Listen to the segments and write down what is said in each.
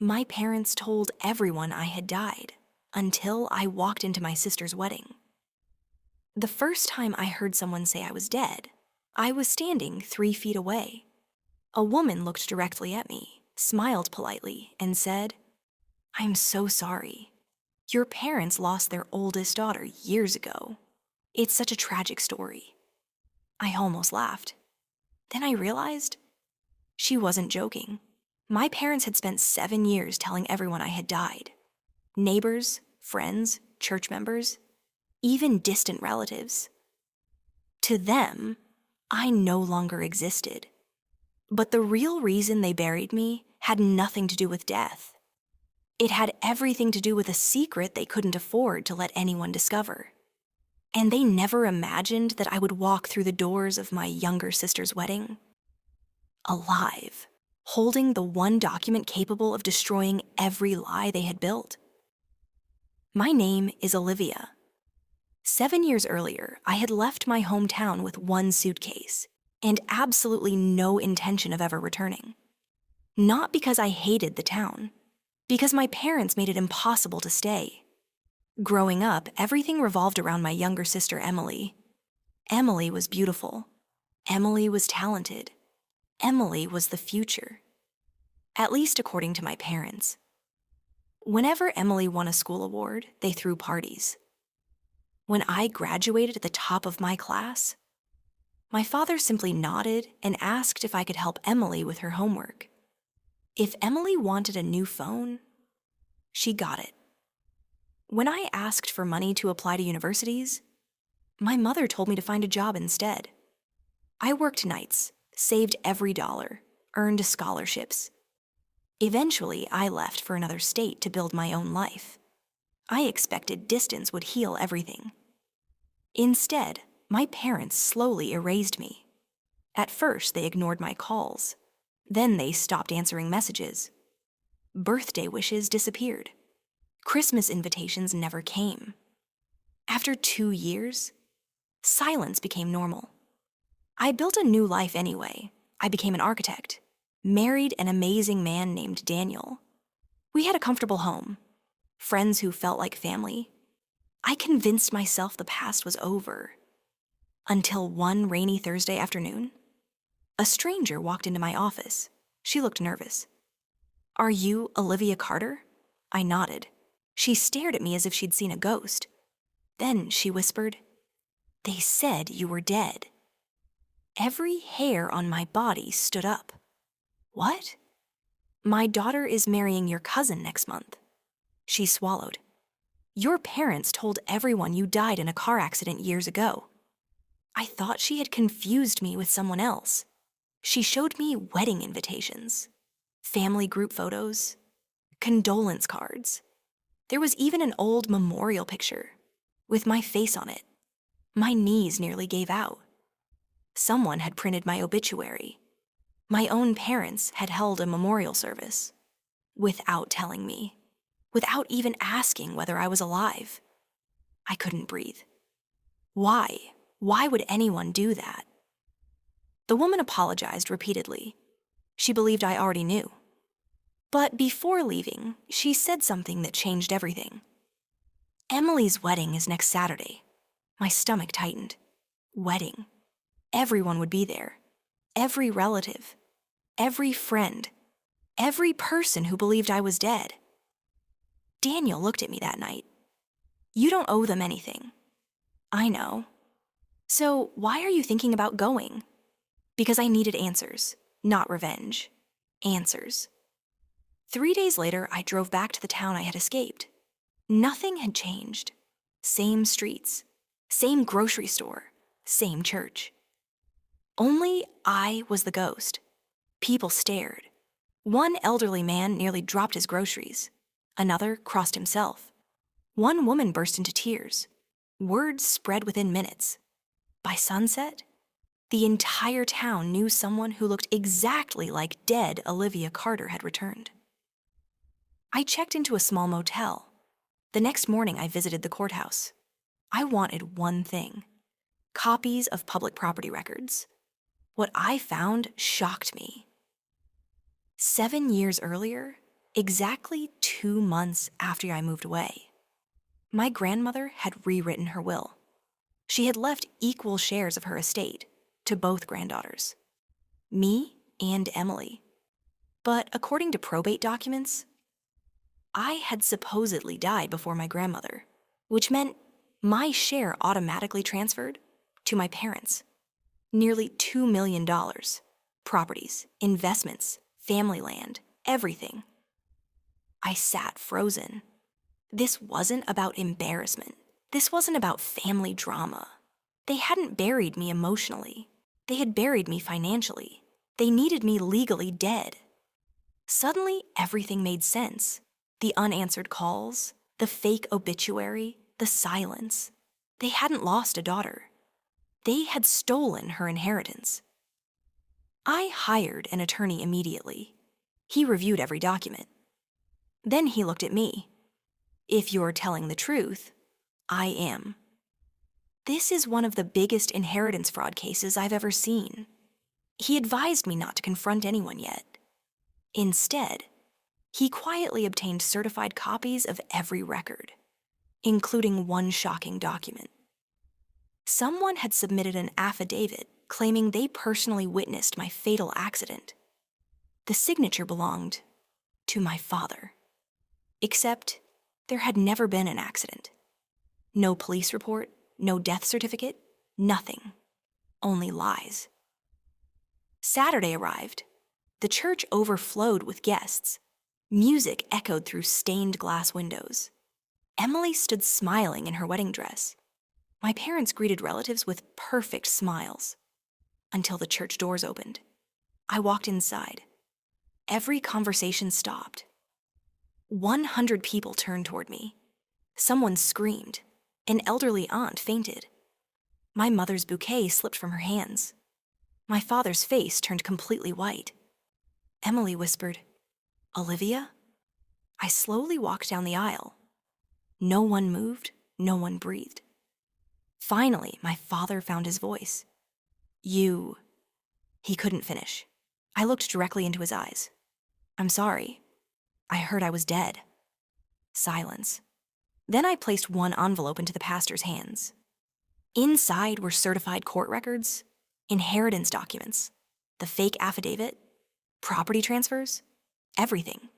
My parents told everyone I had died until I walked into my sister's wedding. The first time I heard someone say I was dead, I was standing 3 feet away. A woman looked directly at me, smiled politely, and said, "I'm so sorry. Your parents lost their oldest daughter years ago. It's such a tragic story." I almost laughed. Then I realized she wasn't joking. My parents had spent 7 years telling everyone I had died. Neighbors, friends, church members, even distant relatives. To them, I no longer existed. But the real reason they buried me had nothing to do with death. It had everything to do with a secret they couldn't afford to let anyone discover. And they never imagined that I would walk through the doors of my younger sister's wedding alive, holding the one document capable of destroying every lie they had built. My name is Olivia. 7 years earlier, I had left my hometown with one suitcase and absolutely no intention of ever returning. Not because I hated the town, because my parents made it impossible to stay. Growing up, everything revolved around my younger sister, Emily. Emily was beautiful. Emily was talented. Emily was the future. At least according to my parents. Whenever Emily won a school award, they threw parties. When I graduated at the top of my class, my father simply nodded and asked if I could help Emily with her homework. If Emily wanted a new phone, she got it. When I asked for money to apply to universities, my mother told me to find a job instead. I worked nights, saved every dollar, earned scholarships. Eventually, I left for another state to build my own life. I expected distance would heal everything. Instead, my parents slowly erased me. At first, they ignored my calls. Then they stopped answering messages. Birthday wishes disappeared. Christmas invitations never came. After 2 years, silence became normal. I built a new life anyway. I became an architect, married an amazing man named Daniel. We had a comfortable home, friends who felt like family. I convinced myself the past was over. Until one rainy Thursday afternoon, a stranger walked into my office. She looked nervous. "Are you Olivia Carter?" I nodded. She stared at me as if she'd seen a ghost. Then she whispered, "They said you were dead." Every hair on my body stood up. "What?" "My daughter is marrying your cousin next month." She swallowed. "Your parents told everyone you died in a car accident years ago." I thought she had confused me with someone else. She showed me wedding invitations, family group photos, condolence cards. There was even an old memorial picture with my face on it. My knees nearly gave out. Someone had printed my obituary. My own parents had held a memorial service without telling me, without even asking whether I was alive. I couldn't breathe. Why? Why would anyone do that? The woman apologized repeatedly. She believed I already knew. But before leaving, she said something that changed everything. "Emily's wedding is next Saturday." My stomach tightened. Wedding. Everyone would be there. Every relative. Every friend. Every person who believed I was dead. Daniel looked at me that night. "You don't owe them anything." "I know." "So why are you thinking about going?" Because I needed answers, not revenge. Answers. 3 days later, I drove back to the town I had escaped. Nothing had changed. Same streets, same grocery store, same church. Only I was the ghost. People stared. One elderly man nearly dropped his groceries. Another crossed himself. One woman burst into tears. Word spread within minutes. By sunset, the entire town knew someone who looked exactly like dead Olivia Carter had returned. I checked into a small motel. The next morning, I visited the courthouse. I wanted one thing: copies of public property records. What I found shocked me. 7 years earlier, Exactly 2 months after I moved away, my grandmother had rewritten her will. She had left equal shares of her estate to both granddaughters, me and Emily. But according to probate documents, I had supposedly died before my grandmother, which meant my share automatically transferred to my parents. Nearly $2 million. Properties, investments, family land, everything. I sat frozen. This wasn't about embarrassment. This wasn't about family drama. They hadn't buried me emotionally. They had buried me financially. They needed me legally dead. Suddenly, everything made sense. The unanswered calls, the fake obituary, the silence. They hadn't lost a daughter. They had stolen her inheritance. I hired an attorney immediately. He reviewed every document. Then he looked at me. If you're telling the truth, I am. This is one of the biggest inheritance fraud cases I've ever seen. He advised me not to confront anyone yet. Instead, he quietly obtained certified copies of every record, including one shocking document. Someone had submitted an affidavit claiming they personally witnessed my fatal accident. The signature belonged to my father. Except there had never been an accident. No police report, no death certificate, nothing. Only lies. Saturday arrived. The church overflowed with guests. Music echoed through stained glass windows. Emily stood smiling in her wedding dress. My parents greeted relatives with perfect smiles. Until the church doors opened. I walked inside. Every conversation stopped. 100 people turned toward me. Someone screamed. An elderly aunt fainted. My mother's bouquet slipped from her hands. My father's face turned completely white. Emily whispered, "Olivia?" I slowly walked down the aisle. No one moved, no one breathed. Finally, my father found his voice. "You..." He couldn't finish. I looked directly into his eyes. "I'm sorry. I heard I was dead." Silence. Then I placed one envelope into the pastor's hands. Inside were certified court records, inheritance documents, the fake affidavit, property transfers, everything.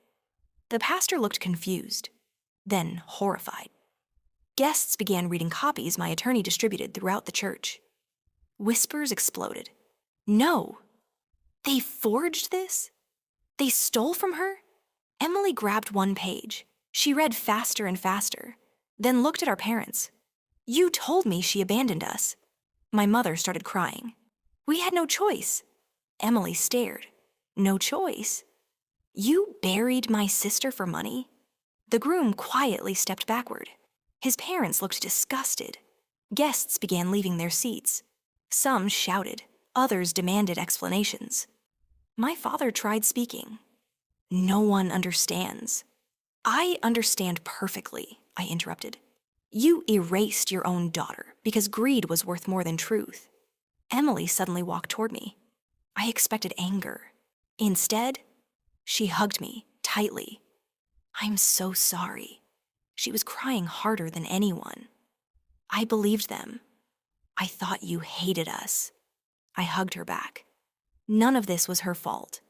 The pastor looked confused, then horrified. Guests began reading copies my attorney distributed throughout the church. Whispers exploded. No! They forged this? They stole from her? Emily grabbed one page. She read faster and faster, then looked at our parents. "You told me she abandoned us." My mother started crying. "We had no choice." Emily stared. "No choice? You buried my sister for money?" The groom quietly stepped backward. His parents looked disgusted. Guests began leaving their seats. Some shouted, others demanded explanations. My father tried speaking. "No one understands." "I understand perfectly," I interrupted. "You erased your own daughter because greed was worth more than truth." Emily suddenly walked toward me. I expected anger. Instead, she hugged me tightly. "I'm so sorry." She was crying harder than anyone. "I believed them. I thought you hated us." I hugged her back. None of this was her fault.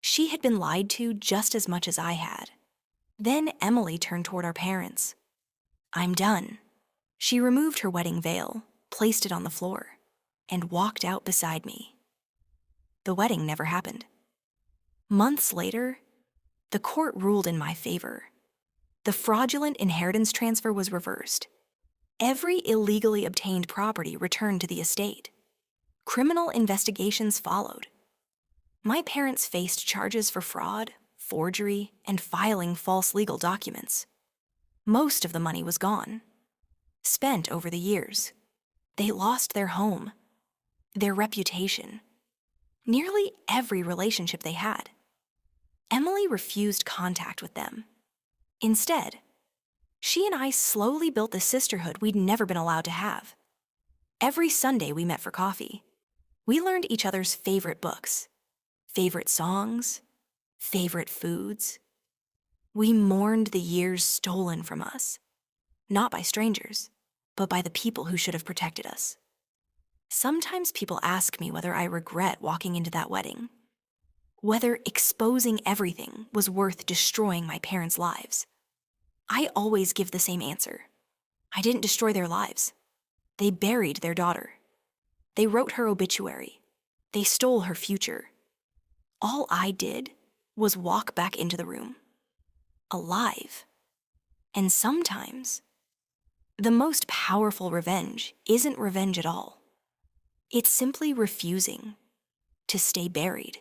She had been lied to just as much as I had. Then Emily turned toward our parents. "I'm done." She removed her wedding veil, placed it on the floor, and walked out beside me. The wedding never happened. Months later, the court ruled in my favor. The fraudulent inheritance transfer was reversed. Every illegally obtained property returned to the estate. Criminal investigations followed. My parents faced charges for fraud, forgery, and filing false legal documents. Most of the money was gone, spent over the years. They lost their home, their reputation, nearly every relationship they had. Emily refused contact with them. Instead, she and I slowly built the sisterhood we'd never been allowed to have. Every Sunday we met for coffee. We learned each other's favorite books, favorite songs, favorite foods. We mourned the years stolen from us, not by strangers, but by the people who should have protected us. Sometimes people ask me whether I regret walking into that wedding, whether exposing everything was worth destroying my parents' lives. I always give the same answer. I didn't destroy their lives. They buried their daughter. They wrote her obituary. They stole her future. All I did was walk back into the room, alive. And sometimes, the most powerful revenge isn't revenge at all. It's simply refusing to stay buried.